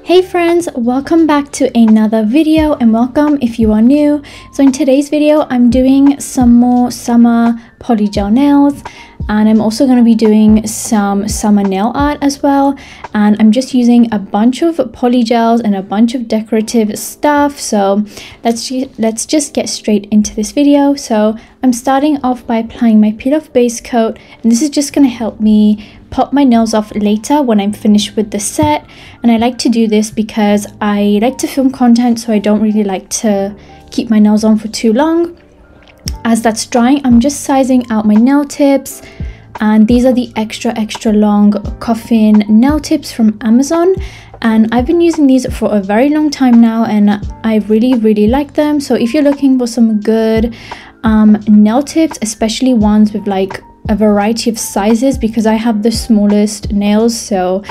Hey friends, welcome back to another video and welcome if you are new. So in today's video, I'm doing some more summer polygel nails and I'm also going to be doing some summer nail art as well. And I'm just using a bunch of polygels and a bunch of decorative stuff. So let's just get straight into this video. So I'm starting off by applying my peel off base coat, and this is just going to help me pop my nails off later when I'm finished with the set. And I like to do this because I like to film content, so I don't really like to keep my nails on for too long. As that's drying, I'm just sizing out my nail tips, and these are the extra long coffin nail tips from Amazon, and I've been using these for a very long time now and I really like them. So if you're looking for some good nail tips, especially ones with like a variety of sizes, because I have the smallest nails, so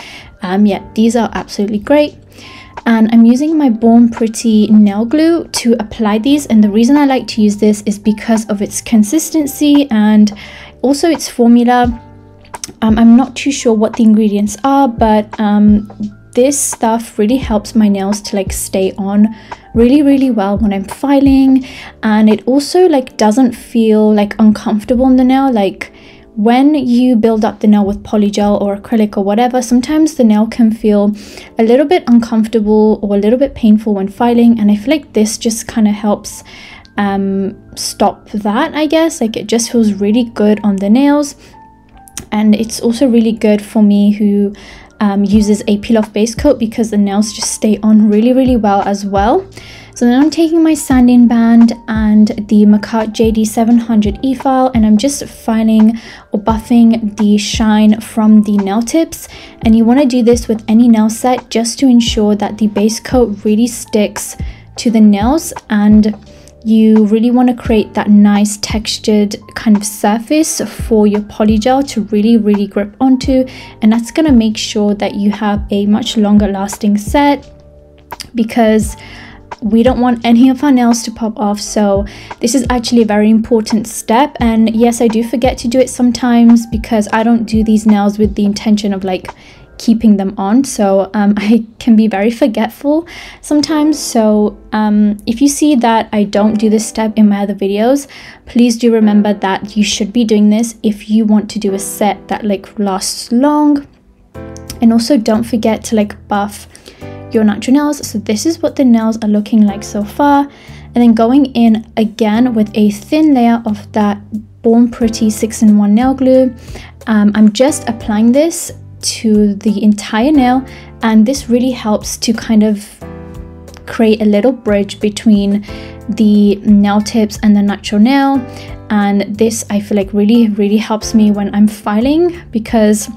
yeah, these are absolutely great. And I'm using my Born Pretty nail glue to apply these, and the reason I like to use this is because of its consistency and also its formula. I'm not too sure what the ingredients are, but this stuff really helps my nails to like stay on really well when I'm filing, and it also like doesn't feel like uncomfortable in the nail. Like when you build up the nail with polygel or acrylic or whatever, sometimes the nail can feel a little bit uncomfortable or a little bit painful when filing, and I feel like this just kind of helps stop that, I guess. Like it just feels really good on the nails, and it's also really good for me who uses a peel off base coat because the nails just stay on really well as well. So then I'm taking my sanding band and the Makat JD 700 e-file, and I'm just filing or buffing the shine from the nail tips. And you want to do this with any nail set just to ensure that the base coat really sticks to the nails, and you really want to create that nice textured kind of surface for your polygel to really grip onto, and that's going to make sure that you have a much longer lasting set, because we don't want any of our nails to pop off. So this is actually a very important step, and yes, I do forget to do it sometimes because I don't do these nails with the intention of like keeping them on, so I can be very forgetful sometimes. So if you see that I don't do this step in my other videos, please do remember that you should be doing this if you want to do a set that like lasts long. And also don't forget to like buff your natural nails. So this is what the nails are looking like so far, and then going in again with a thin layer of that Born Pretty 6-in-1 nail glue. I'm just applying this to the entire nail, and this really helps to kind of create a little bridge between the nail tips and the natural nail. And this I feel like really helps me when I'm filing, because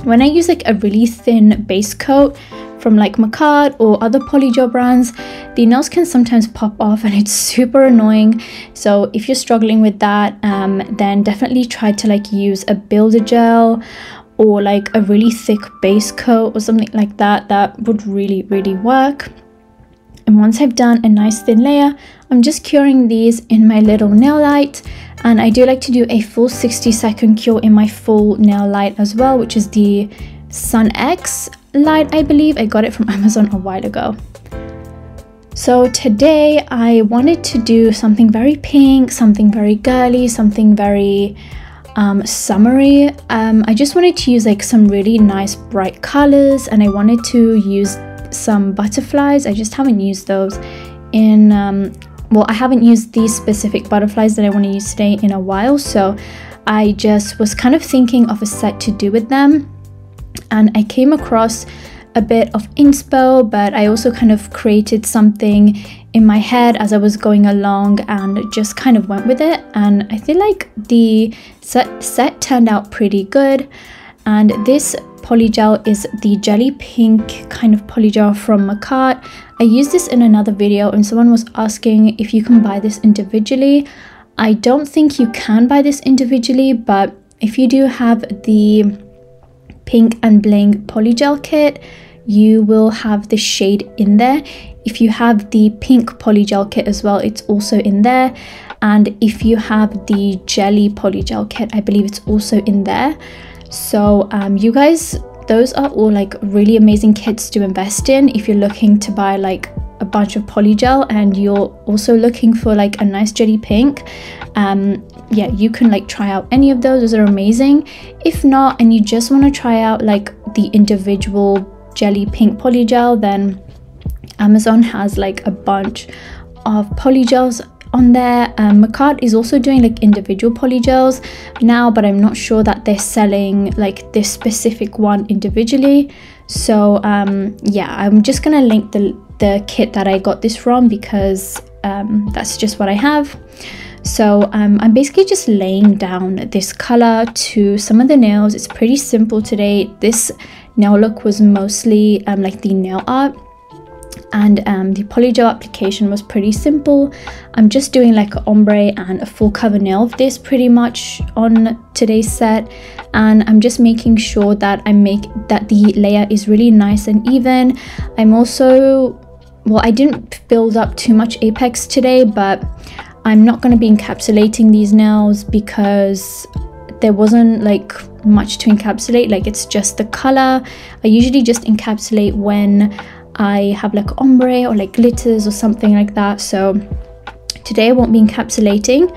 when I use like a really thin base coat from like Makat or other polygel brands, the nails can sometimes pop off and it's super annoying. So if you're struggling with that, then definitely try to like use a builder gel or like a really thick base coat or something like that. That would really work. And once I've done a nice thin layer, I'm just curing these in my little nail light, and I do like to do a full 60-second cure in my full nail light as well, which is the Sun X light. I believe I got it from Amazon a while ago. So today I wanted to do something very pink, something very girly, something very summery. I just wanted to use like some really nice bright colors, and I wanted to use some butterflies. I just haven't used those in well, I haven't used these specific butterflies that I want to use today in a while, so I just was kind of thinking of a set to do with them, and I came across a bit of inspo, but I also kind of created something in my head as I was going along and just kind of went with it. And I feel like the set turned out pretty good. And this polygel is the jelly pink kind of polygel from Makat. I used this in another video and someone was asking if you can buy this individually. I don't think you can buy this individually, but if you do have the Pink and Bling polygel kit, you will have the shade in there. If you have the pink polygel kit as well, it's also in there. And if you have the jelly polygel kit, I believe it's also in there. So you guys those are all like really amazing kits to invest in if you're looking to buy like a bunch of polygel and you're also looking for like a nice jelly pink. Yeah, you can like try out any of those are amazing. If not, and you just want to try out like the individual jelly pink polygel, then Amazon has like a bunch of polygels on there. Makat is also doing like individual polygels now, but I'm not sure that they're selling like this specific one individually. So yeah, I'm just gonna link the kit that I got this from because that's just what I have. So I'm basically just laying down this color to some of the nails. It's pretty simple today. This nail look was mostly like the nail art, and the polygel application was pretty simple. I'm just doing like an ombre and a full cover nail of this pretty much on today's set, and I'm just making sure that the layer is really nice and even. I'm also, well, I didn't build up too much apex today, but I'm not going to be encapsulating these nails because there wasn't like much to encapsulate. Like, it's just the color. I usually just encapsulate when I have like ombre or like glitters or something like that. So today I won't be encapsulating,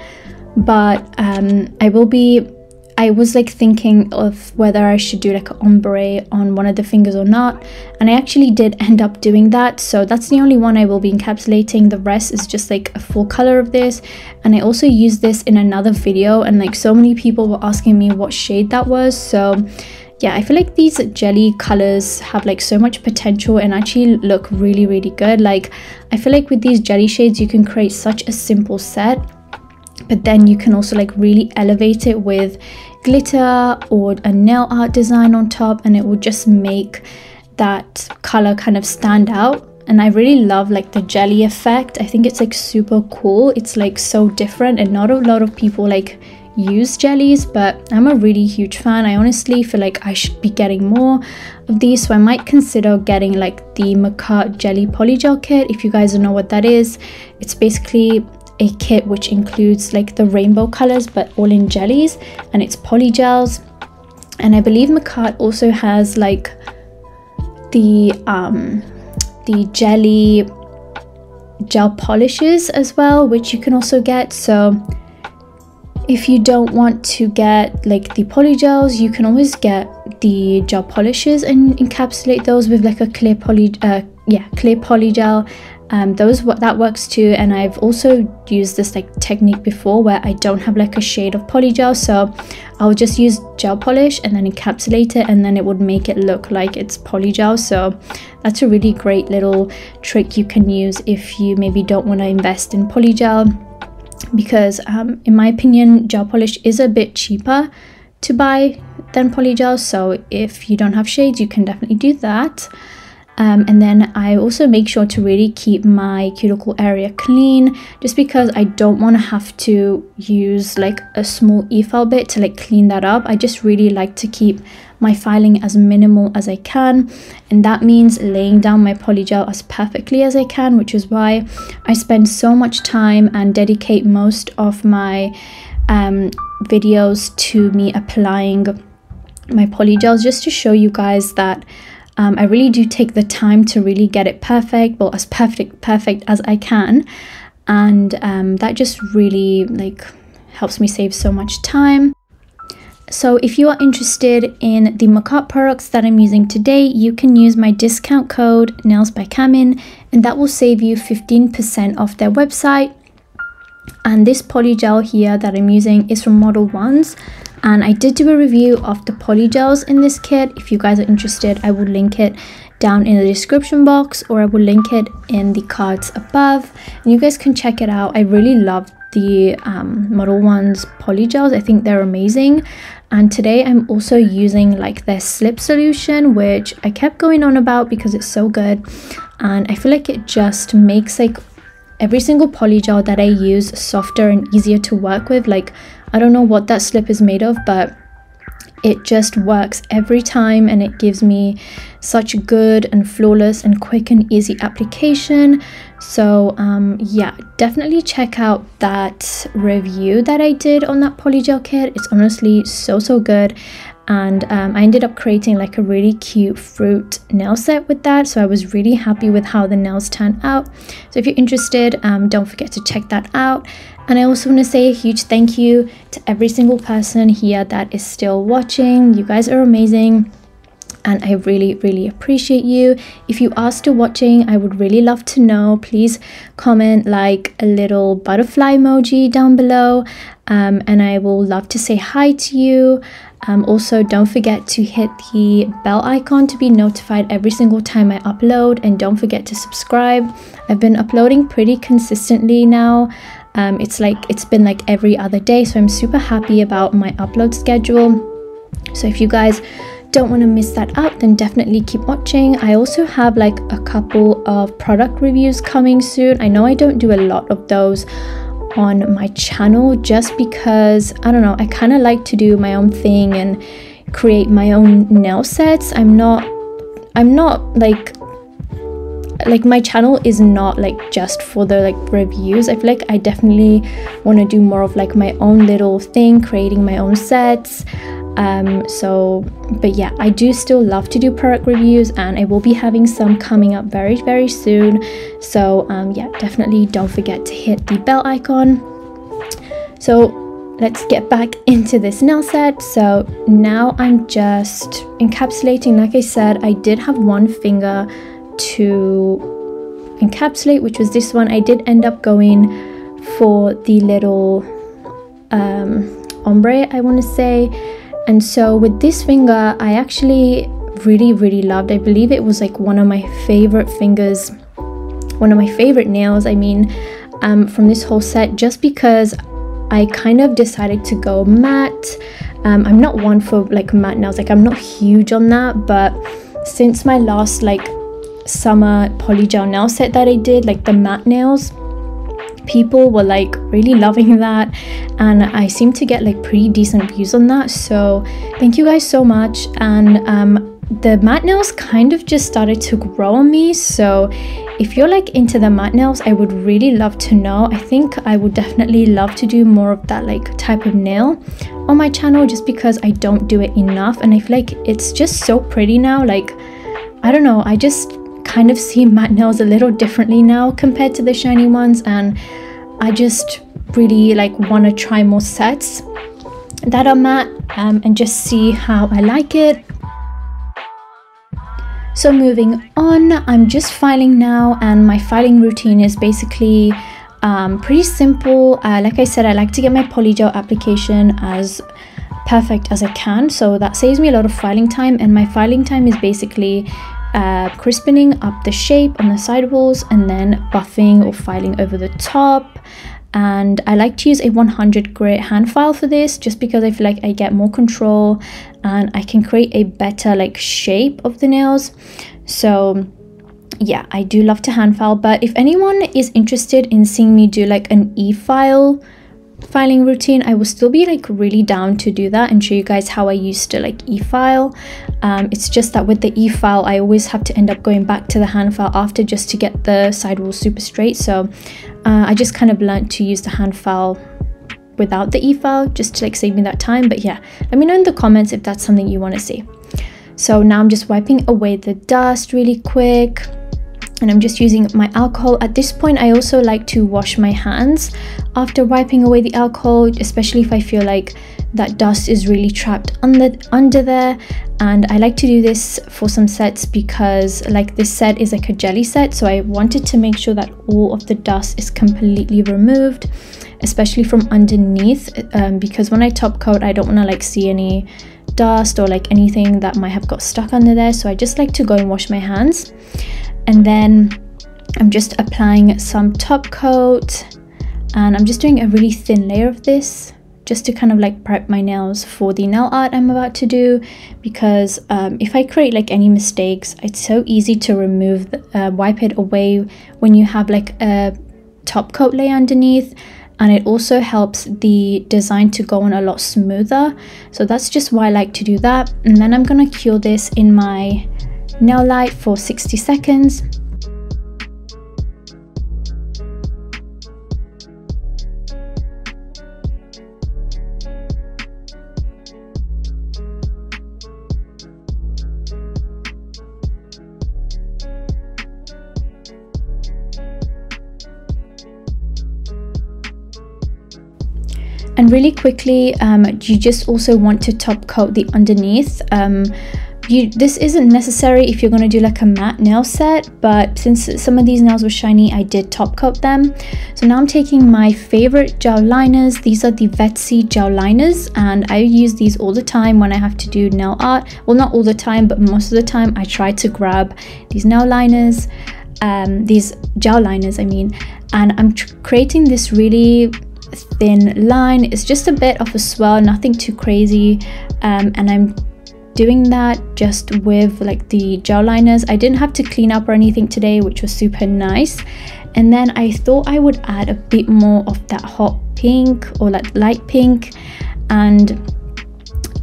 but I was like thinking of whether I should do like an ombre on one of the fingers or not, and I actually did end up doing that. So that's the only one I will be encapsulating. The rest is just like a full color of this, and I also used this in another video, and like so many people were asking me what shade that was. So yeah, I feel like these jelly colors have like so much potential and actually look really, really good. Like, I feel like with these jelly shades you can create such a simple set, but then you can also like really elevate it with glitter or a nail art design on top, and it will just make that color kind of stand out. And I really love like the jelly effect. I think it's like super cool. It's like so different, and not a lot of people like use jellies, but I'm a really huge fan. I honestly feel like I should be getting more of these, so I might consider getting like the Makat jelly polygel kit. If you guys don't know what that is, it's basically a kit which includes like the rainbow colors but all in jellies, and it's polygels. And I believe Makat also has like the jelly gel polishes as well, which you can also get. So if you don't want to get like the polygels, you can always get the gel polishes and encapsulate those with like a clear polygel. That works too. And I've also used this like technique before where I don't have like a shade of polygel, so I'll just use gel polish and then encapsulate it, and then it would make it look like it's polygel. So that's a really great little trick you can use if you maybe don't want to invest in polygel, because in my opinion gel polish is a bit cheaper to buy than polygel. So if you don't have shades, you can definitely do that. And then I also make sure to really keep my cuticle area clean, just because I don't want to have to use like a small e-file bit to like clean that up. I just really like to keep my filing as minimal as I can, and that means laying down my polygel as perfectly as I can, which is why I spend so much time and dedicate most of my videos to me applying my polygels, just to show you guys that I really do take the time to really get it perfect, well, as perfect as I can. And that just really like helps me save so much time. So if you are interested in the Makat products that I'm using today, you can use my discount code Nails by Camin, and that will save you 15% off their website. And this polygel here that I'm using is from Model Ones, and I did do a review of the polygels in this kit. If you guys are interested, I will link it down in the description box, or I will link it in the cards above, and you guys can check it out. I really love the Model Ones polygels. I think they're amazing. And today I'm also using like their slip solution, which I kept going on about because it's so good, and I feel like it just makes like every single polygel that I use softer and easier to work with. Like, I don't know what that slip is made of, but it just works every time, and it gives me such good and flawless and quick and easy application. So yeah, definitely check out that review that I did on that polygel kit. It's honestly so good. and I ended up creating like a really cute fruit nail set with that. So I was really happy with how the nails turned out. So if you're interested, don't forget to check that out. And I also want to say a huge thank you to every single person here that is still watching. You guys are amazing, and I really appreciate you. If you are still watching, I would really love to know. Please comment like a little butterfly emoji down below, and I will love to say hi to you. Also, don't forget to hit the bell icon to be notified every single time I upload, and don't forget to subscribe. I've been uploading pretty consistently now. It's been like every other day, so I'm super happy about my upload schedule. So if you guys don't want to miss that out, then definitely keep watching. I also have like a couple of product reviews coming soon. I know I don't do a lot of those on my channel just because, I don't know, I kind of like to do my own thing and create my own nail sets. I'm not like my channel is not like just for the like reviews. I feel like I definitely want to do more of like my own little thing, creating my own sets. But yeah, I do still love to do product reviews, and I will be having some coming up very soon. So yeah, definitely don't forget to hit the bell icon. So let's get back into this nail set. So now I'm just encapsulating. Like I said, I did have one finger to encapsulate, which was this one. I did end up going for the little ombre, I want to say. And so with this finger, I actually really loved. I believe it was like one of my favorite fingers, one of my favorite nails, I mean, from this whole set, just because I kind of decided to go matte. I'm not one for like matte nails, like I'm not huge on that, but since my last like summer polygel nail set that I did, like the matte nails, people were like really loving that, and I seem to get like pretty decent views on that. So thank you guys so much. And the matte nails kind of just started to grow on me, so if you're like into the matte nails, I would really love to know. I think I would definitely love to do more of that like type of nail on my channel, just because I don't do it enough, and I feel like it's just so pretty now. Like, I don't know, I just kind of see matte nails a little differently now compared to the shiny ones, and I just really like want to try more sets that are matte and just see how I like it. So moving on, I'm just filing now, and my filing routine is basically pretty simple. Like I said, I like to get my polygel application as perfect as I can, so that saves me a lot of filing time. And my filing time is basically crispening up the shape on the sidewalls and then buffing or filing over the top. And I like to use a 100 grit hand file for this, just because I feel like I get more control and I can create a better like shape of the nails. So yeah, I do love to hand file, but if anyone is interested in seeing me do like an e-file filing routine, I will still be like really down to do that and show you guys how I used to like e-file. It's just that with the e-file, I always have to end up going back to the hand file after, just to get the sidewalls super straight. So I just kind of learned to use the hand file without the e-file, just to like save me that time. But yeah, let me know in the comments if that's something you want to see. So now I'm just wiping away the dust really quick, and I'm just using my alcohol. At this point, I also like to wash my hands after wiping away the alcohol, especially if I feel like that dust is really trapped under there. And I like to do this for some sets because like this set is like a jelly set, so I wanted to make sure that all of the dust is completely removed, especially from underneath, because when I top coat, I don't want to like see any dust or like anything that might have got stuck under there. So I just like to go and wash my hands. And then I'm just applying some top coat, and I'm just doing a really thin layer of this just to kind of like prep my nails for the nail art I'm about to do, because if I create like any mistakes, it's so easy to remove wipe it away when you have like a top coat layer underneath, and it also helps the design to go on a lot smoother. So that's just why I like to do that. And then I'm gonna cure this in my nail light for 60 seconds. And really quickly, you just also want to top coat the underneath. This isn't necessary if you're going to do like a matte nail set, but since some of these nails were shiny, I did top coat them. So now I'm taking my favorite gel liners. These are the Vetsy gel liners, and I use these all the time when I have to do nail art. Well, not all the time, but most of the time I try to grab these nail liners, these gel liners, I mean, and I'm creating this really thin line. It's just a bit of a swirl, nothing too crazy, and I'm doing that just with like the gel liners. I didn't have to clean up or anything today, which was super nice. And then I thought I would add a bit more of that hot pink or like light pink, and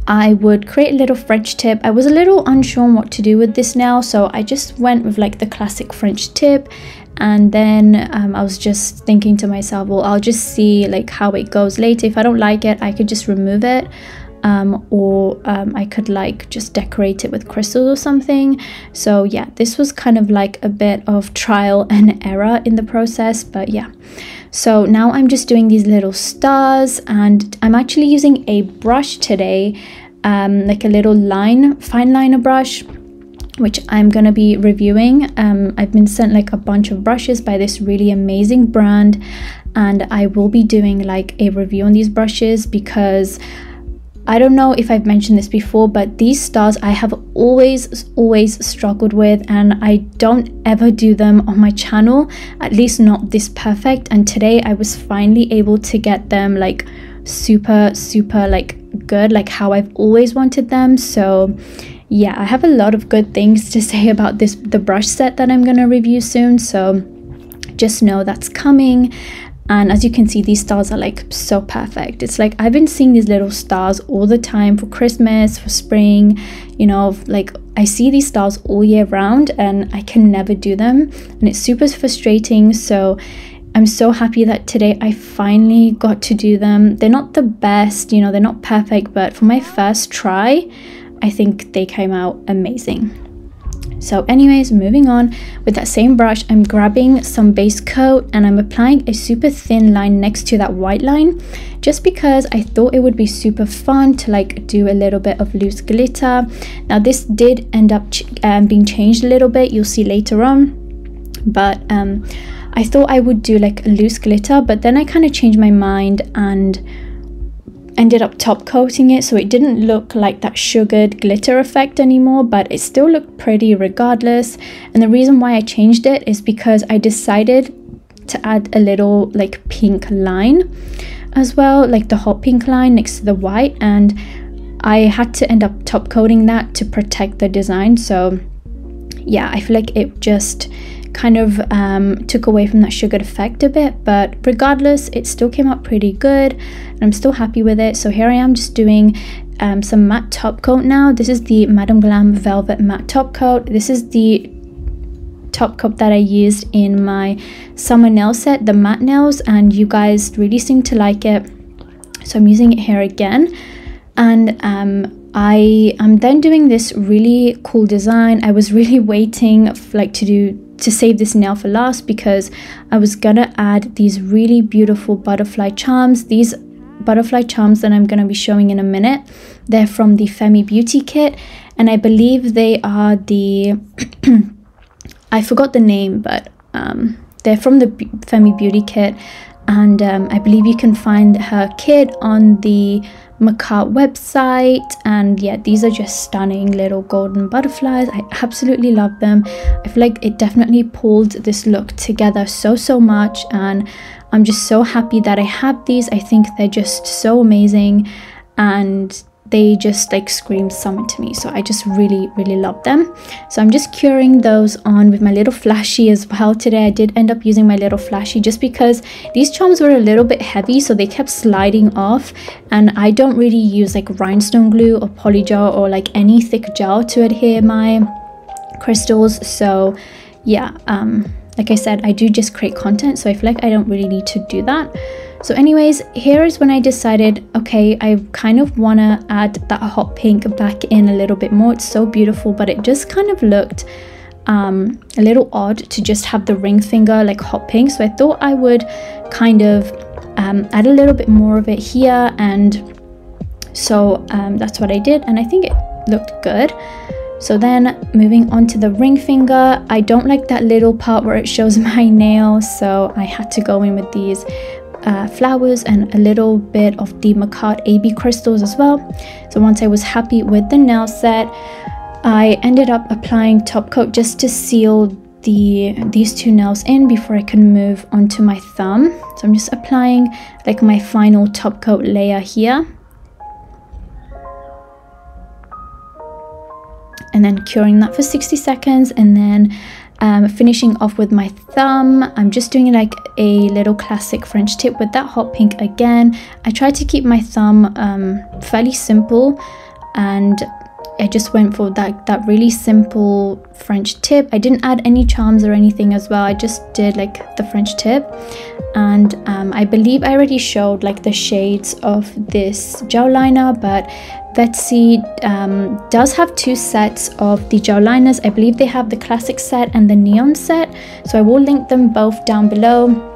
I would create a little French tip. I was a little unsure on what to do with this nail, so I just went with like the classic French tip. And then I was just thinking to myself, well, I'll just see like how it goes later. If I don't like it, I could just remove it. Or I could like just decorate it with crystals or something. So yeah, this was kind of like a bit of trial and error in the process, but yeah. So now I'm just doing these little stars, and I'm actually using a brush today, like a little fine liner brush, which I'm gonna be reviewing. I've been sent like a bunch of brushes by this really amazing brand, and I will be doing like a review on these brushes because I don't know if I've mentioned this before, but these stars I have always struggled with, and I don't ever do them on my channel, at least not this perfect. And today I was finally able to get them like super like good, like how I've always wanted them. So yeah, I have a lot of good things to say about the brush set that I'm gonna review soon, so just know that's coming. And as you can see, these stars are like so perfect. It's like I've been seeing these little stars all the time for Christmas, for spring, you know, like I see these stars all year round and I can never do them, and it's super frustrating. So I'm so happy that today I finally got to do them. They're not the best, you know, they're not perfect, but for my first try, I think they came out amazing. So anyways, moving on, with that same brush, I'm grabbing some base coat and I'm applying a super thin line next to that white line, just because I thought it would be super fun to like do a little bit of loose glitter. Now this did end up being changed a little bit, you'll see later on, but I thought I would do like a loose glitter, but then I kind of changed my mind and ended up top coating it, so it didn't look like that sugared glitter effect anymore, but it still looked pretty regardless. And the reason why I changed it is because I decided to add a little like pink line as well, like the hot pink line next to the white, and I had to end up top coating that to protect the design. So yeah, I feel like it just kind of took away from that sugared effect a bit, but regardless, it still came out pretty good and I'm still happy with it. So here I am just doing some matte top coat now. This is the Madame Glam Velvet Matte Top Coat. This is the top coat that I used in my summer nail set, the matte nails, and you guys really seem to like it, so I'm using it here again. And I am then doing this really cool design. I was really waiting to save this nail for last because I was gonna add these really beautiful butterfly charms. These butterfly charms that I'm gonna be showing in a minute, they're from the Femi Beauty kit, and I believe they are the I forgot the name, but they're from the Femi Beauty kit, and I believe you can find her kit on the Macar website. And yeah, these are just stunning little golden butterflies. I absolutely love them. I feel like it definitely pulled this look together so much, and I'm just so happy that I have these. I think they're just so amazing and they just like scream summer to me, so I just really love them. So I'm just curing those on with my little flashy as well. Today I did end up using my little flashy just because these charms were a little bit heavy, so they kept sliding off, and I don't really use like rhinestone glue or polygel or like any thick gel to adhere my crystals. So yeah, like I said, I do just create content, so I feel like I don't really need to do that. So anyways, here is when I decided, okay, I kind of want to add that hot pink back in a little bit more. It's so beautiful, but it just kind of looked a little odd to just have the ring finger like hot pink. So I thought I would kind of add a little bit more of it here, and so that's what I did, and I think it looked good. So then moving on to the ring finger, I don't like that little part where it shows my nail, so I had to go in with these flowers and a little bit of the Macart AB crystals as well. So once I was happy with the nail set, I ended up applying top coat just to seal these two nails in before I can move onto my thumb. So I'm just applying like my final top coat layer here, and then curing that for 60 seconds, and then finishing off with my thumb. I'm just doing like a little classic French tip with that hot pink again. I tried to keep my thumb fairly simple, and I just went for that really simple French tip. I didn't add any charms or anything as well. I just did like the French tip, and I believe I already showed like the shades of this gel liner, but Betsy does have two sets of the gel liners. I believe they have the classic set and the neon set, so I will link them both down below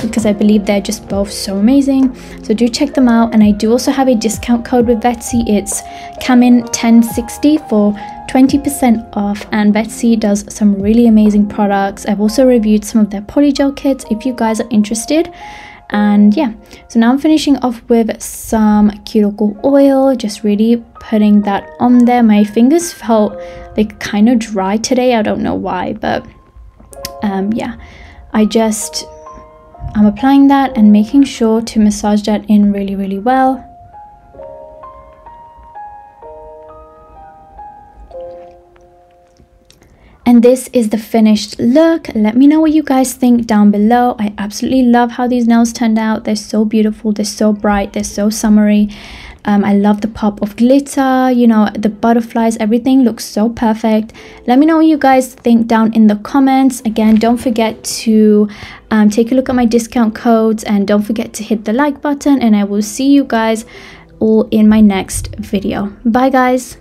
because I believe they're just both so amazing. So do check them out, and I do also have a discount code with Betsy. It's Camin1060 for 20% off, and Betsy does some really amazing products. I've also reviewed some of their polygel kits if you guys are interested. And yeah, so now I'm finishing off with some cuticle oil, just really putting that on there. My fingers felt like kind of dry today, I don't know why, but yeah, I'm applying that and making sure to massage that in really well. And this is the finished look. Let me know what you guys think down below. I absolutely love how these nails turned out. They're so beautiful, they're so bright, they're so summery. I love the pop of glitter, you know, the butterflies, everything looks so perfect. Let me know what you guys think down in the comments. Again, don't forget to take a look at my discount codes, and don't forget to hit the like button, and I will see you guys all in my next video. Bye guys.